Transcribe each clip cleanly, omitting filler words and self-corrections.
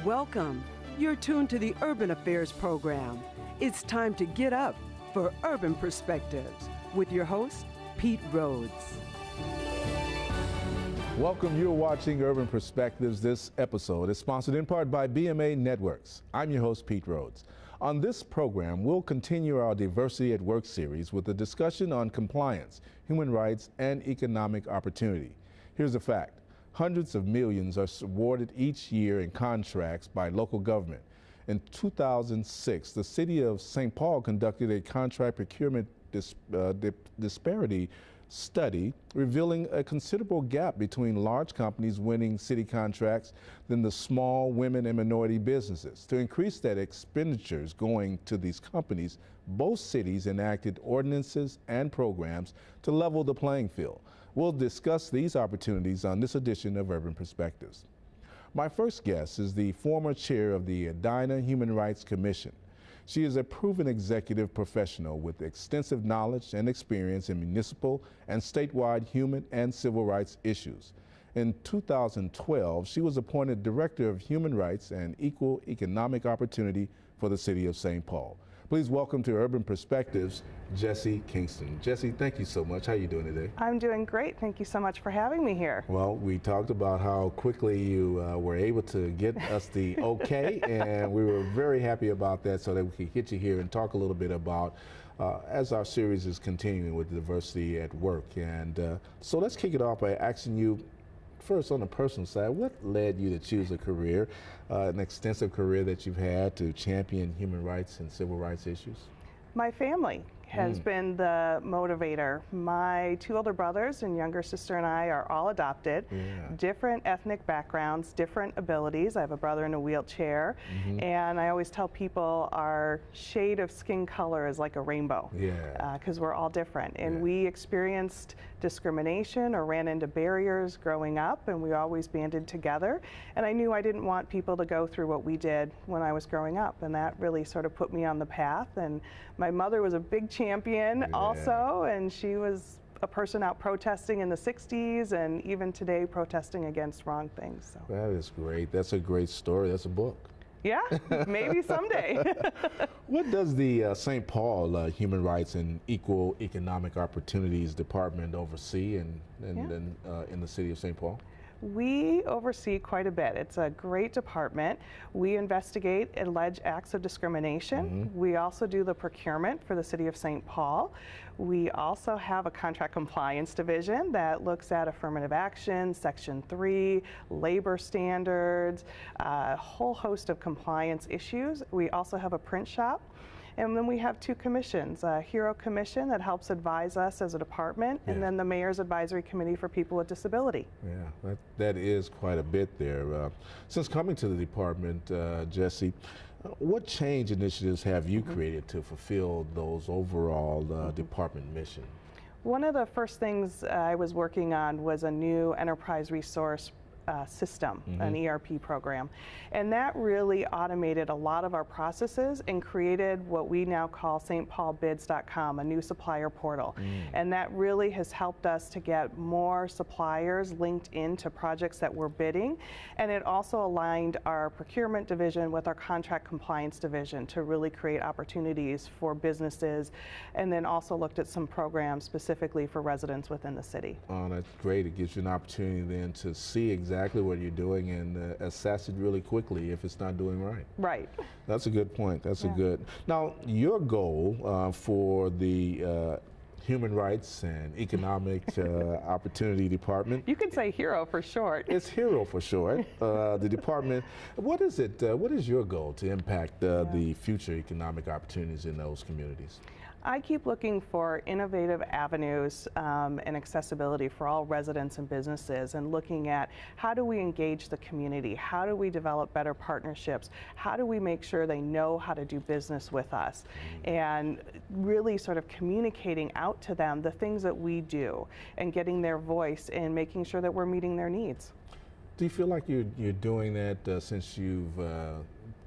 Welcome. You're tuned to the Urban Affairs program. It's time to get up for Urban Perspectives with your host, Pete Rhodes. Welcome. You're watching Urban Perspectives. This episode is sponsored in part by BMA Networks. I'm your host, Pete Rhodes. On this program, we'll continue our Diversity at Work series with a discussion on compliance, human rights, and economic opportunity. Here's a fact. Hundreds of millions are awarded each year in contracts by local government. In 2006, the city of St. Paul conducted a contract procurement disparity study revealing a considerable gap between large companies winning city contracts than the small women and minority businesses. To increase that expenditures going to these companies, both cities enacted ordinances and programs to level the playing field. We'll discuss these opportunities on this edition of Urban Perspectives. My first guest is the former chair of the Edina Human Rights Commission. She is a proven executive professional with extensive knowledge and experience in municipal and statewide human and civil rights issues. In 2012, she was appointed Director of Human Rights and Equal Economic Opportunity for the City of St. Paul. Please welcome to Urban Perspectives, Jessi Kingston. Jessi, thank you so much. How are you doing today? I'm doing great. Thank you so much for having me here. Well, we talked about how quickly you were able to get us the okay, and we were very happy about that so that we could get you here and talk a little bit about as our series is continuing with diversity at work. And so let's kick it off by asking you, first, on the personal side, what led you to choose a career, an extensive career that you've had to champion human rights and civil rights issues? My family has been the motivator. My two older brothers and younger sister and I are all adopted, different ethnic backgrounds, different abilities. I have a brother in a wheelchair, and I always tell people our shade of skin color is like a rainbow, because we're all different. And we experienced discrimination or ran into barriers growing up, and we always banded together. And I knew I didn't want people to go through what we did when I was growing up, and that really sort of put me on the path. And my mother was a big champion also, and she was a person out protesting in the 60s and even today protesting against wrong things. So. That is great. That's a great story. That's a book. Yeah, maybe someday. What does the St. Paul Human Rights and Equal Economic Opportunities Department oversee in the city of St. Paul? We oversee quite a bit. It's a great department. We investigate alleged acts of discrimination. We also do the procurement for the city of St. Paul. We also have a contract compliance division that looks at affirmative action, Section 3, labor standards, a whole host of compliance issues. We also have a print shop. And then we have two commissions, a HERO commission that helps advise us as a department, and then the Mayor's Advisory Committee for People with Disability. Yeah, that is quite a bit there. Since coming to the department, Jessi, what change initiatives have you created to fulfill those overall department mission? One of the first things I was working on was a new enterprise resource system, an ERP program. And that really automated a lot of our processes and created what we now call stpaulbids.com, a new supplier portal. And that really has helped us to get more suppliers linked into projects that we're bidding. And it also aligned our procurement division with our contract compliance division to really create opportunities for businesses, and then also looked at some programs specifically for residents within the city. Oh, that's great. It gives you an opportunity then to see exactly what you're doing and assess it really quickly if it's not doing right. Right. That's a good point. That's a good. Now, your goal for the Human Rights and Economic Opportunity Department. You can say HERO for short. It's HERO for short. The department. What is it? What is your goal to impact the future economic opportunities in those communities? I keep looking for innovative avenues and accessibility for all residents and businesses, and looking at how do we engage the community, how do we develop better partnerships, how do we make sure they know how to do business with us, and really sort of communicating out to them the things that we do and getting their voice and making sure that we're meeting their needs. Do you feel like you're doing that since you've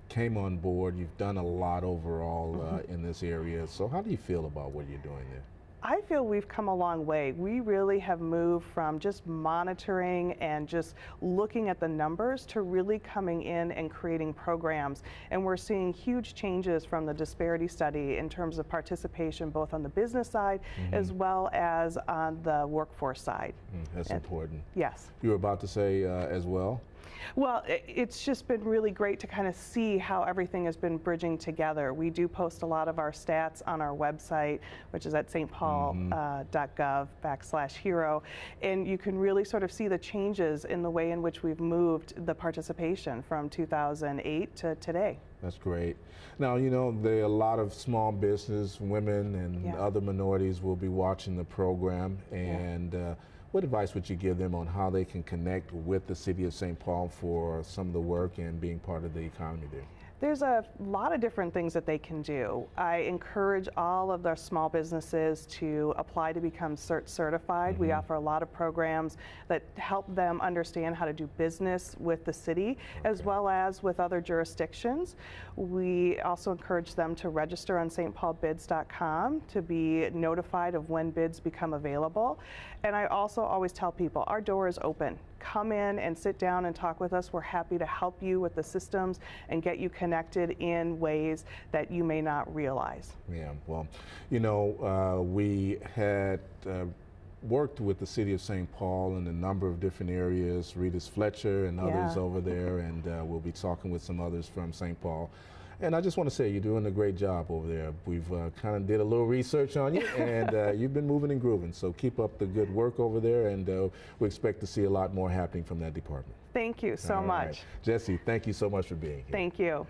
came on board? You've done a lot overall in this area. So how do you feel about what you're doing there? I feel we've come a long way. We really have moved from just monitoring and just looking at the numbers to really coming in and creating programs. And we're seeing huge changes from the disparity study in terms of participation both on the business side as well as on the workforce side. That's important. Yes. You were about to say as well? Well, it's just been really great to kind of see how everything has been bridging together. We do post a lot of our stats on our website, which is at stpaul.gov/hero, and you can really sort of see the changes in the way in which we've moved the participation from 2008 to today. That's great. Now, you know, there are a lot of small business, women and other minorities will be watching the program, and what advice would you give them on how they can connect with the City of St. Paul for some of the work and being part of the economy there? There's a lot of different things that they can do. I encourage all of their small businesses to apply to become CERT certified. We offer a lot of programs that help them understand how to do business with the city as well as with other jurisdictions. We also encourage them to register on stpaulbids.com to be notified of when bids become available. And I also always tell people our door is open. Come in and sit down and talk with us. We're happy to help you with the systems and get you connected in ways that you may not realize. Yeah, well, you know, we had worked with the City of St. Paul in a number of different areas, Rita's Fletcher and others over there, and we'll be talking with some others from St. Paul. And I just want to say you're doing a great job over there. We've kind of did a little research on you, and you've been moving and grooving. So keep up the good work over there, and we expect to see a lot more happening from that department. Thank you so much. Jessi, thank you so much for being here. Thank you.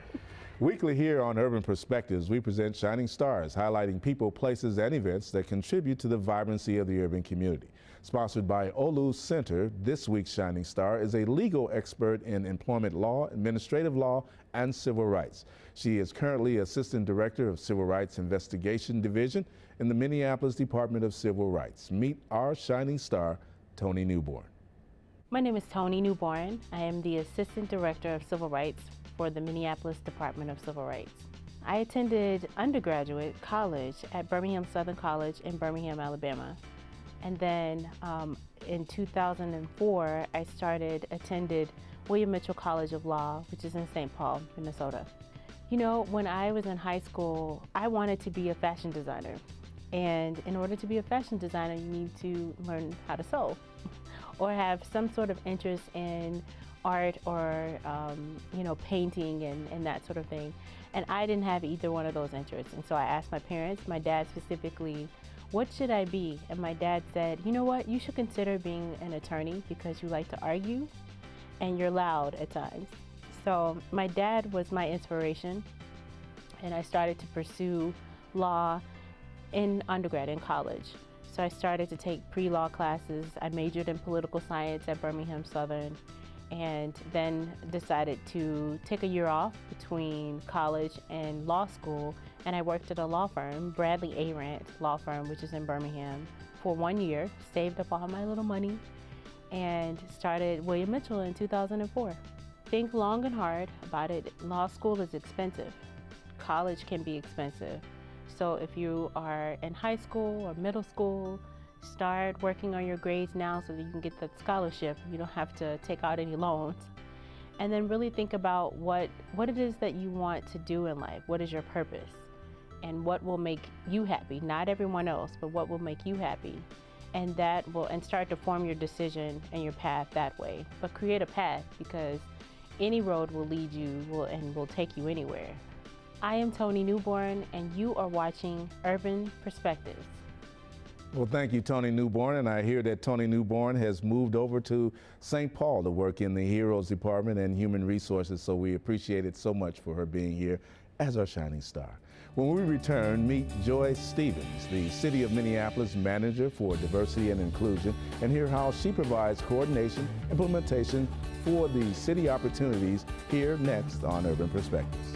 Weekly here on Urban Perspectives, we present Shining Stars, highlighting people, places, and events that contribute to the vibrancy of the urban community. Sponsored by Olu Center, this week's Shining Star is a legal expert in employment law, administrative law, and civil rights. She is currently Assistant Director of Civil Rights Investigation Division in the Minneapolis Department of Civil Rights. Meet our Shining Star, Toni Newborn. My name is Toni Newborn. I am the Assistant Director of Civil Rights for the Minneapolis Department of Civil Rights. I attended undergraduate college at Birmingham Southern College in Birmingham, Alabama. And then in 2004, I attended William Mitchell College of Law, which is in St. Paul, Minnesota. You know, when I was in high school, I wanted to be a fashion designer. And in order to be a fashion designer, you need to learn how to sew or have some sort of interest in art or, you know, painting and that sort of thing. And I didn't have either one of those interests. And so I asked my parents, my dad specifically, what should I be? And my dad said, you know what, you should consider being an attorney because you like to argue and you're loud at times. So my dad was my inspiration, and I started to pursue law in undergrad, in college. So I started to take pre-law classes. I majored in political science at Birmingham Southern, and then decided to take a year off between college and law school, and I worked at a law firm, Bradley Arant Law Firm, which is in Birmingham, for 1 year, saved up all my little money, and started William Mitchell in 2004. Think long and hard about it. Law school is expensive. College can be expensive. So if you are in high school or middle school, start working on your grades now so that you can get that scholarship. You don't have to take out any loans. And then really think about what it is that you want to do in life. What is your purpose? And what will make you happy? Not everyone else, but what will make you happy? And start to form your decision and your path that way. But create a path, because any road will lead you and will take you anywhere. I am Toni Newborn, and you are watching Urban Perspectives. Well, thank you, Toni Newborn, and I hear that Toni Newborn has moved over to St. Paul to work in the Heroes Department and Human Resources, so we appreciate it so much for her being here as our Shining Star. When we return, meet Joyce Stevens, the City of Minneapolis Manager for Diversity and Inclusion, and hear how she provides coordination, implementation for the city opportunities here next on Urban Perspectives.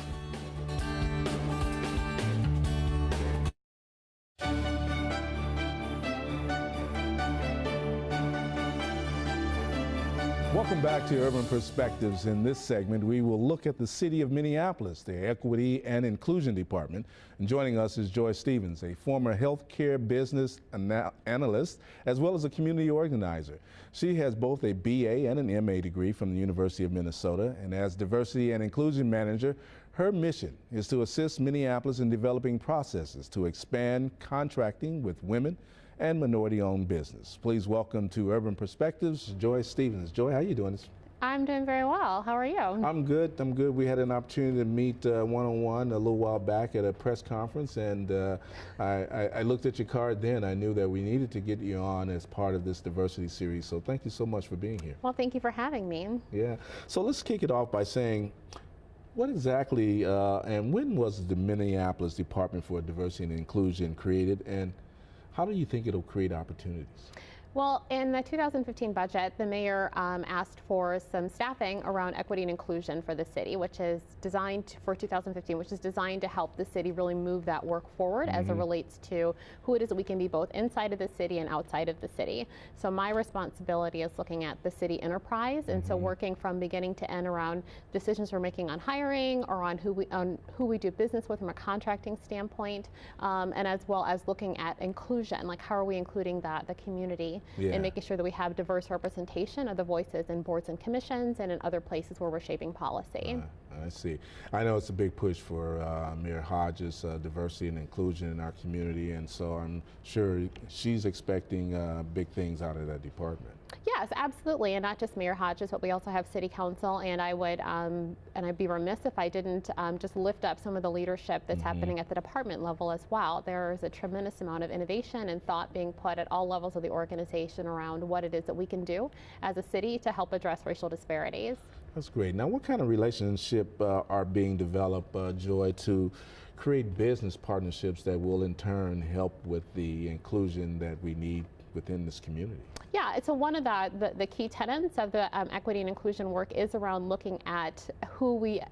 Welcome back to Urban Perspectives. In this segment, we will look at the city of Minneapolis, the Equity and Inclusion Department. And joining us is Joyce Stevens, a former healthcare business analyst, as well as a community organizer. She has both a BA and an MA degree from the University of Minnesota, and as Diversity and Inclusion Manager, her mission is to assist Minneapolis in developing processes to expand contracting with women and minority-owned business. Please welcome to Urban Perspectives, Joyce Stevens. Joy, how are you doing? I'm doing very well. How are you? I'm good. I'm good. We had an opportunity to meet one-on-one a little while back at a press conference, and I looked at your card then. I knew that we needed to get you on as part of this diversity series, so thank you so much for being here. Well, thank you for having me. Yeah. So let's kick it off by saying, what exactly and when was the Minneapolis Department for Diversity and Inclusion created, and how do you think it'll create opportunities? Well, in the 2015 budget, the mayor asked for some staffing around equity and inclusion for the city, which is designed for 2015, which is designed to help the city really move that work forward as it relates to who it is that we can be both inside of the city and outside of the city. So my responsibility is looking at the city enterprise, and so working from beginning to end around decisions we're making on hiring or on who we do business with from a contracting standpoint, and as well as looking at inclusion, like how are we including the community. Yeah. And making sure that we have diverse representation of the voices in boards and commissions and in other places where we're shaping policy. I see. I know it's a big push for Mayor Hodges' diversity and inclusion in our community, and so I'm sure she's expecting big things out of that department. Yes, absolutely, and not just Mayor Hodges, but we also have City Council, and I'd be remiss if I didn't just lift up some of the leadership that's happening at the department level as well. There's a tremendous amount of innovation and thought being put at all levels of the organization around what it is that we can do as a city to help address racial disparities. That's great. Now, what kind of relationship are being developed, Joy, to create business partnerships that will in turn help with the inclusion that we need within this community? Yeah, so one of the key tenets of the equity and inclusion work is around looking at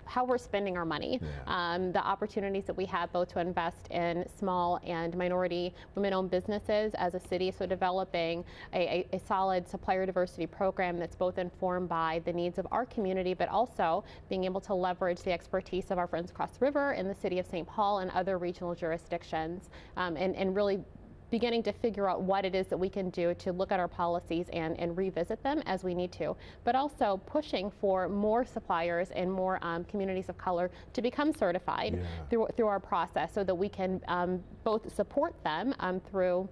how we're spending our money, the opportunities that we have both to invest in small and minority women-owned businesses as a city, so developing a solid supplier diversity program that's both informed by the needs of our community, but also being able to leverage the expertise of our friends across the river in the city of St. Paul and other regional jurisdictions, and really beginning to figure out what it is that we can do to look at our policies and revisit them as we need to, but also pushing for more suppliers and more communities of color to become certified through our process, so that we can both support them through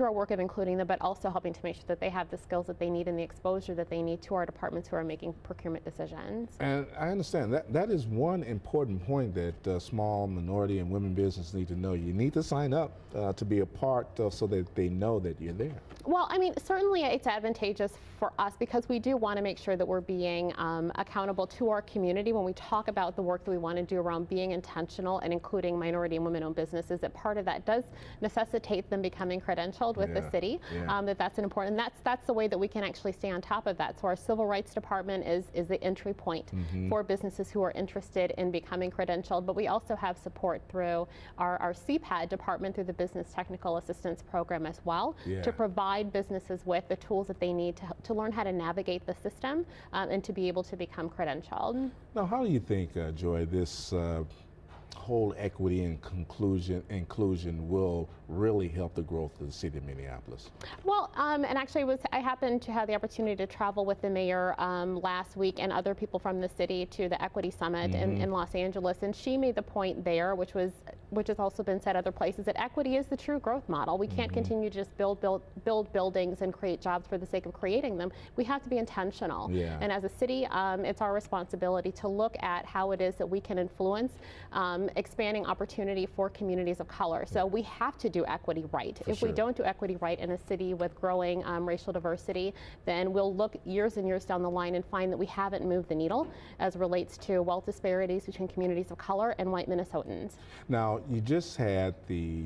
our work of including them, but also helping to make sure that they have the skills that they need and the exposure that they need to our departments who are making procurement decisions. And I understand that is one important point that small, minority, and women business need to know. You need to sign up to be a part of, so that they know that you're there. Well, I mean, certainly it's advantageous for us because we do want to make sure that we're being accountable to our community when we talk about the work that we want to do around being intentional and including minority and women-owned businesses. That part of that does necessitate them becoming credentialed with the city. That's an important. That's the way that we can actually stay on top of that. So our Civil Rights Department is the entry point for businesses who are interested in becoming credentialed. But we also have support through our CPAD department through the Business Technical Assistance Program as well to provide businesses with the tools that they need to learn how to navigate the system and to be able to become credentialed. Now, how do you think, Joy, this whole equity and inclusion will really help the growth of the city of Minneapolis? Well, and actually I happened to have the opportunity to travel with the mayor last week and other people from the city to the Equity Summit in Los Angeles, and she made the point there, which has also been said other places, that equity is the true growth model. We can't continue to just build buildings and create jobs for the sake of creating them. We have to be intentional. And as a city, it's our responsibility to look at how it is that we can influence expanding opportunity for communities of color. So we have to do equity right. If we don't do equity right in a city with growing racial diversity, then we'll look years and years down the line and find that we haven't moved the needle as relates to wealth disparities between communities of color and white Minnesotans. Now, you just had the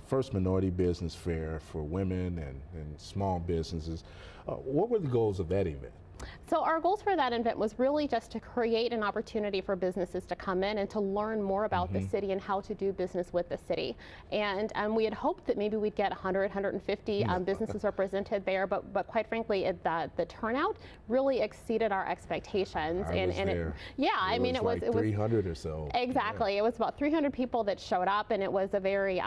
first minority business fair for women and small businesses. What were the goals of that event? So our goals for that event was really just to create an opportunity for businesses to come in and to learn more about the city and how to do business with the city. And we had hoped that maybe we'd get 100, 150 businesses represented there, but quite frankly, the turnout really exceeded our expectations. I mean, it was 300 or so. Exactly, it was about 300 people that showed up, and it was a very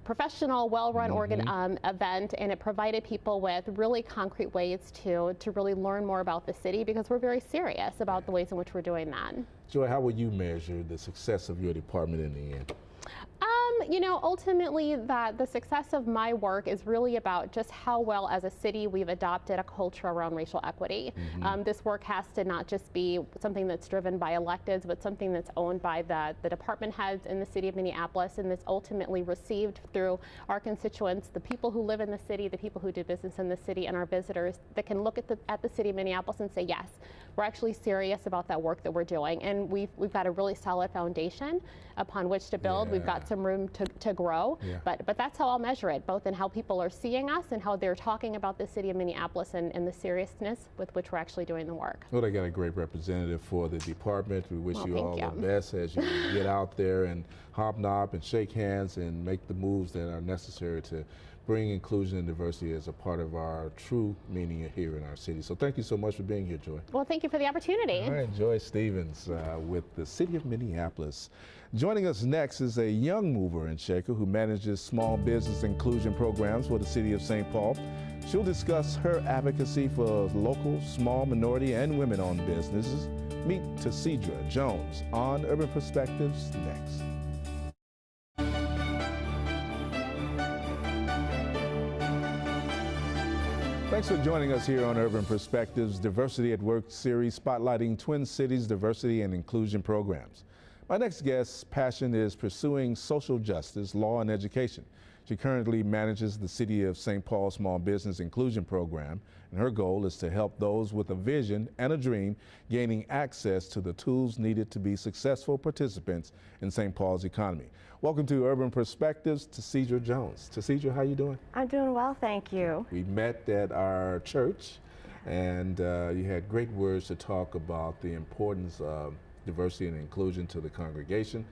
professional, well-run event, and it provided people with really concrete ways to really learn more about the city, because we're very serious about the ways in which we're doing that. Joy, how will you measure the success of your department in the end? You know, ultimately, the success of my work is really about just how well as a city we've adopted a culture around racial equity. This work has to not just be something that's driven by electeds, but something that's owned by the department heads in the city of Minneapolis, and that's ultimately received through our constituents, the people who live in the city, the people who do business in the city, and our visitors that can look at the city of Minneapolis and say, yes, we're actually serious about that work that we're doing, and we've got a really solid foundation upon which to build. We've got some room to grow, but that's how I'll measure it, both in how people are seeing us and how they're talking about the city of Minneapolis and the seriousness with which we're actually doing the work. Well, they got a great representative for the department. We wish you all the best as you get out there and hobnob and shake hands and make the moves that are necessary to bring inclusion and diversity as a part of our true meaning here in our city. So thank you so much for being here, Joy. Well, thank you for the opportunity. All right, Joyce Stevens with the City of Minneapolis. Joining us next is a young mover and shaker who manages small business inclusion programs for the City of St. Paul. She'll discuss her advocacy for local, small, minority, and women-owned businesses. Meet Tisidra Jones on Urban Perspectives next. Thanks for joining us here on Urban Perspectives Diversity at Work series spotlighting Twin Cities diversity and inclusion programs. My next guest's passion is pursuing social justice, law, and education. She currently manages the City of St. Paul Small Business Inclusion Program, and her goal is to help those with a vision and a dream gaining access to the tools needed to be successful participants in St. Paul's economy. Welcome to Urban Perspectives, Tisidra Jones. Tisidra, how you doing? I'm doing well, thank you. We met at our church, and you had great words to talk about the importance of diversity and inclusion to the congregation.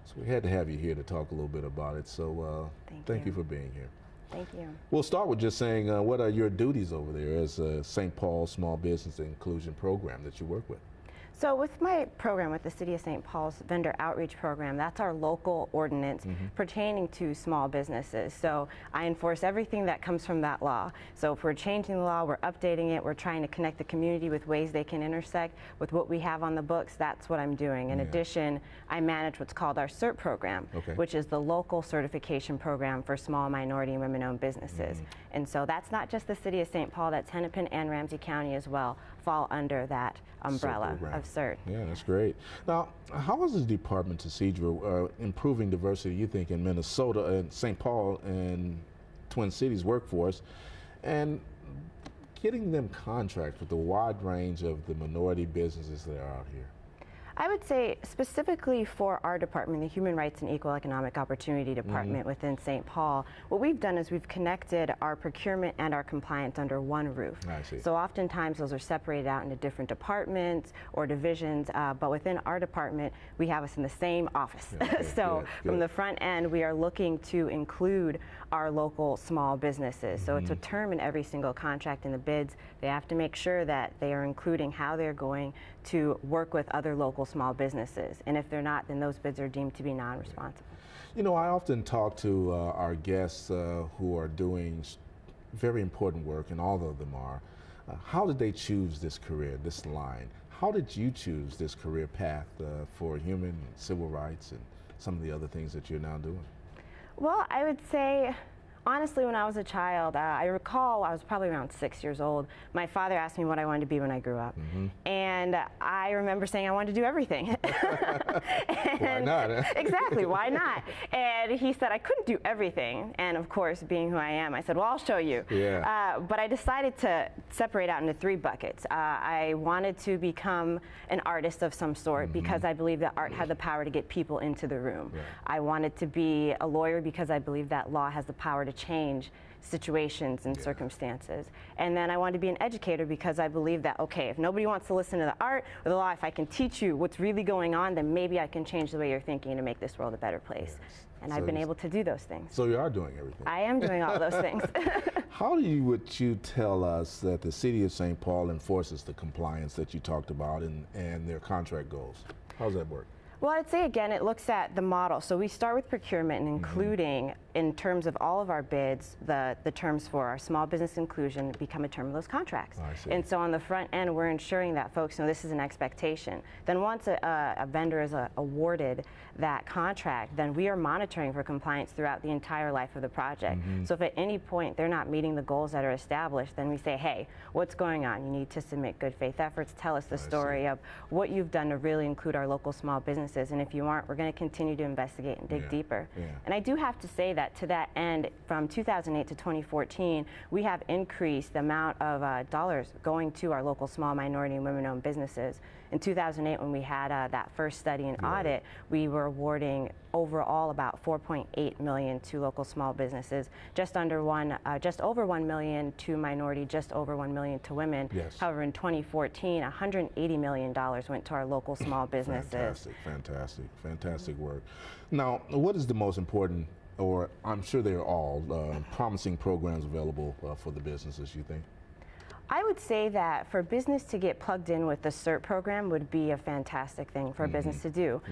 So we had to have you here to talk a little bit about it. So thank you for being here. Thank you. We'll start with just saying what are your duties over there as a St. Paul Small Business Inclusion Program that you work with? So with my program with the City of St. Paul's Vendor Outreach Program, that's our local ordinance pertaining to small businesses. So I enforce everything that comes from that law. So if we're changing the law, we're updating it, we're trying to connect the community with ways they can intersect with what we have on the books. That's what I'm doing. In addition, I manage what's called our CERT program, which is the local certification program for small, minority, and women-owned businesses. And so that's not just the City of St. Paul, that's Hennepin and Ramsey County as well fall under that umbrella of CERT. Yeah, that's great. Now, how is the department, Tisidra, improving diversity, you think, in Minnesota and St. Paul and Twin Cities workforce, and getting them contracts with the wide range of the minority businesses that are out here? I would say specifically for our department, the Human Rights and Equal Economic Opportunity Department within St. Paul, what we've done is we've connected our procurement and our compliance under one roof. I see. So oftentimes those are separated out into different departments or divisions, but within our department, we have us in the same office. So from the front end, we are looking to include our local small businesses. So it's a term in every single contract in the bids. They have to make sure that they are including how they're going to work with other local small businesses. And if they're not, then those bids are deemed to be non-responsible. You know, I often talk to our guests who are doing very important work, and all of them are. How did they choose this career, this line? How did you choose this career path for human and civil rights and some of the other things that you're now doing? Well, I would say, honestly, when I was a child, I recall I was probably around 6 years old. My father asked me what I wanted to be when I grew up. And I remember saying I wanted to do everything. Why not? Exactly, why not? And he said I couldn't do everything. And of course, being who I am, I said, well, I'll show you. But I decided to separate out into 3 buckets. I wanted to become an artist of some sort because I believe that art had the power to get people into the room. I wanted to be a lawyer because I believe that law has the power to change situations and circumstances. And then I wanted to be an educator because I believe that, okay, if nobody wants to listen to the art or the law, if I can teach you what's really going on, then maybe I can change the way you're thinking to make this world a better place. Yes. And So I've been able to do those things. So you are doing everything. I am doing all those things. How would you tell us that the City of St. Paul enforces the compliance that you talked about and their contract goals? How does that work? Well, I'd say again, it looks at the model. So we start with procurement and including in terms of all of our bids, the terms for our small business inclusion become a term of those contracts. Oh, I see. And so on the front end, we're ensuring that folks know this is an expectation. Then once a vendor is awarded that contract, then we are monitoring for compliance throughout the entire life of the project. So if at any point they're not meeting the goals that are established, then we say, hey, what's going on? You need to submit good faith efforts. Tell us the story of what you've done to really include our local small businesses. And if you aren't, we're going to continue to investigate and dig deeper. And I do have to say that to that end, from 2008 to 2014, we have increased the amount of dollars going to our local small minority and women-owned businesses. In 2008, when we had that first study and audit, we were awarding overall about $4.8 million to local small businesses, just over $1 million to minority, just over $1 million to women. However, in 2014, $180 million went to our local small businesses. Fantastic work. Now, what is the most important, or I'm sure they're all promising programs available for the businesses, you think? I would say that for business to get plugged in with the CERT program would be a fantastic thing for a business to do.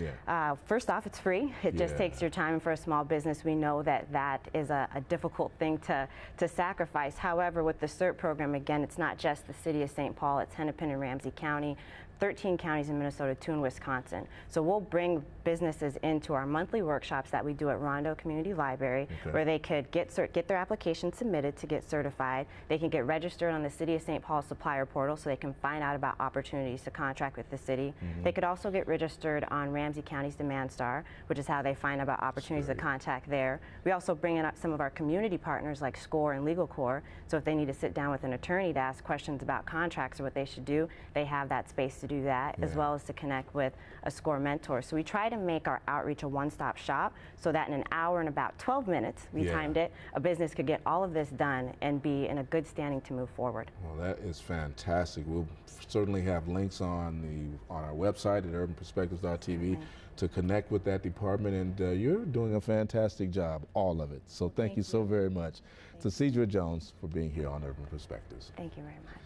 First off, it's free. It just takes your time. For a small business, we know that that is a difficult thing to sacrifice. However, with the CERT program, again, it's not just the City of St. Paul, it's Hennepin and Ramsey County, 13 counties in Minnesota, 2 in Wisconsin. So we'll bring businesses into our monthly workshops that we do at Rondo Community Library, where they could get their application submitted to get certified. They can get registered on the City of St. Paul supplier portal so they can find out about opportunities to contract with the city. They could also get registered on Ramsey County's Demand Star, which is how they find out about opportunities to contact there. We also bring in some of our community partners like SCORE and Legal Corps, so if they need to sit down with an attorney to ask questions about contracts or what they should do, they have that space to do that, as well as to connect with a SCORE mentor. So we try to make our outreach a one-stop shop so that in an hour and about 12 minutes, we timed it, a business could get all of this done and be in a good standing to move forward. Well, that is fantastic. We'll certainly have links on our website at urbanperspectives.tv to connect with that department, and you're doing a fantastic job, all of it. So thank you so very much to Cedric Jones for being here on Urban Perspectives. Thank you very much.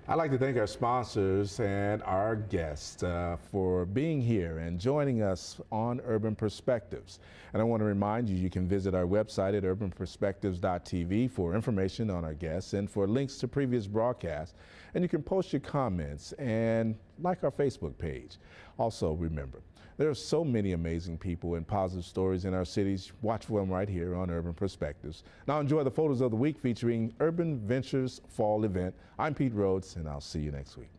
I'd like to thank our sponsors and our guests for being here and joining us on Urban Perspectives. And I want to remind you, you can visit our website at urbanperspectives.tv for information on our guests and for links to previous broadcasts. And you can post your comments and like our Facebook page. Also, remember, there are so many amazing people and positive stories in our cities. Watch for them right here on Urban Perspectives. Now enjoy the photos of the week featuring Urban Ventures Fall event. I'm Pete Rhodes, and I'll see you next week.